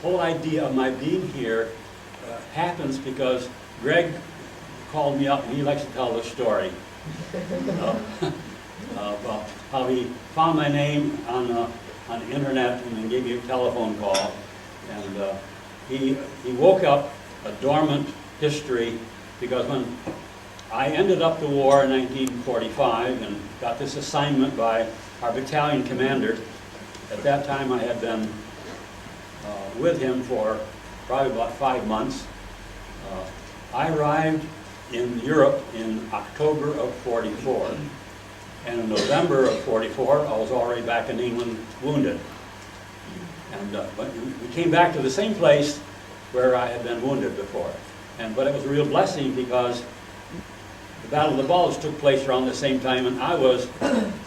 whole idea of my being here happens because Greg called me up and he likes to tell the story about how he found my name on the internet and then gave me a telephone call. And he woke up a dormant history because when I ended up the war in 1945 and got this assignment by our battalion commander. At that time I had been with him for probably about 5 months. I arrived in Europe in October of '44, and in November of '44 I was already back in England wounded. And but we came back to the same place where I had been wounded before. But it was a real blessing because the Battle of the Bulge took place around the same time, and I was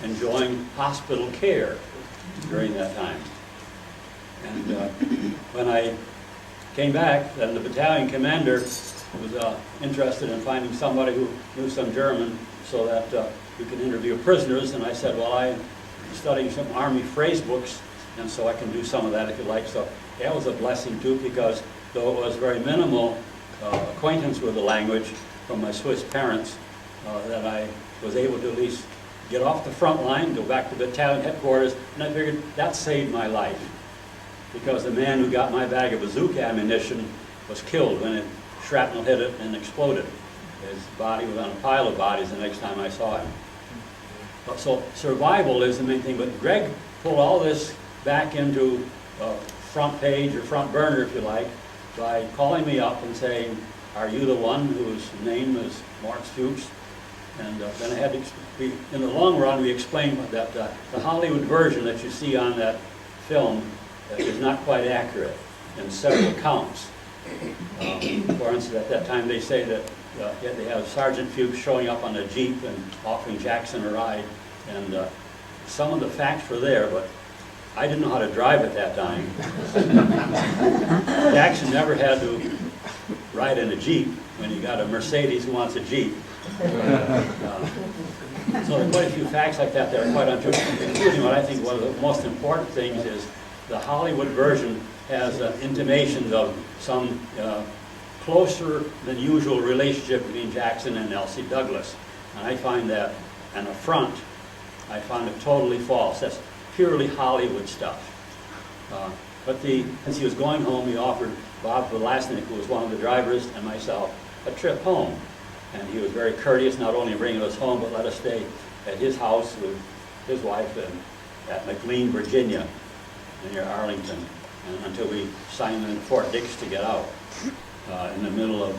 enjoying hospital care during that time. And when I came back, then the battalion commander was interested in finding somebody who knew some German so that we could interview prisoners. And I said, well, I'm studying some Army phrase books, and so I can do some of that if you like. So that was a blessing too, because though it was very minimal acquaintance with the language from my Swiss parents, that I was able to at least get off the front line, go back to battalion headquarters, and I figured that saved my life. Because the man who got my bag of bazooka ammunition was killed when it shrapnel hit it and exploded. His body was on a pile of bodies the next time I saw him. So survival is the main thing, but Greg pulled all this back into front page or front burner, if you like, by calling me up and saying, are you the one whose name is Moritz Fuchs? And then I had to, in the long run, we explained that the Hollywood version that you see on that film is not quite accurate in several counts. For instance, at that time they say that they have Sergeant Fuchs showing up on a Jeep and offering Jackson a ride, and some of the facts were there, but I didn't know how to drive at that time. Jackson never had to ride in a Jeep when you got a Mercedes who wants a Jeep. So there are quite a few facts like that that are quite untrue, including what I think one of the most important things is the Hollywood version has intimations of some closer than usual relationship between Jackson and Elsie Douglas. And I find that an affront. I find it totally false. That's purely Hollywood stuff. But since he was going home, he offered Bob Velasnik, who was one of the drivers, and myself a trip home. And he was very courteous, not only bringing us home, but let us stay at his house with his wife at McLean, Virginia, near Arlington, and until we signed in Fort Dix to get out. In the middle of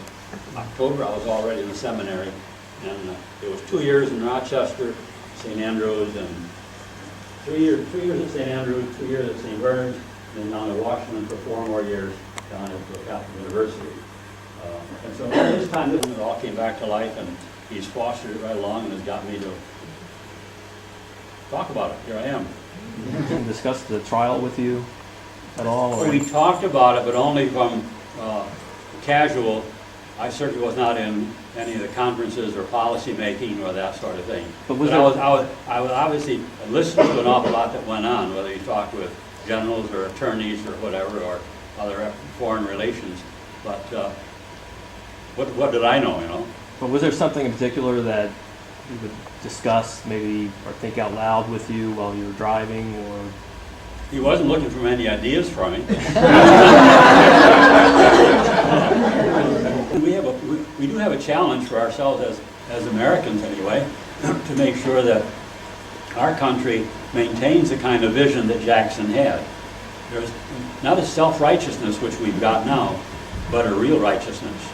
October, I was already in the seminary, and it was 2 years in Rochester, St. Andrews, and 3 years at St. Andrews, 2 years at St. Bernard's, and then down to Washington for 4 more years down at Catholic University. And so this time, it all came back to life, and he's fostered it right along and has got me to talk about it. Here I am. Didn't discuss the trial with you at all? Or? We talked about it, but only from casual. I certainly was not in any of the conferences or policy making or that sort of thing. But I was obviously listening to an awful lot that went on, whether you talked with generals or attorneys or whatever, or other foreign relations. But what did I know, you know? But was there something in particular that you would discuss, maybe, or think out loud with you while you were driving, or? He wasn't looking for any ideas from me. We do have a challenge for ourselves as Americans anyway, to make sure that our country maintains the kind of vision that Jackson had. There's not a self-righteousness which we've got now, but a real righteousness.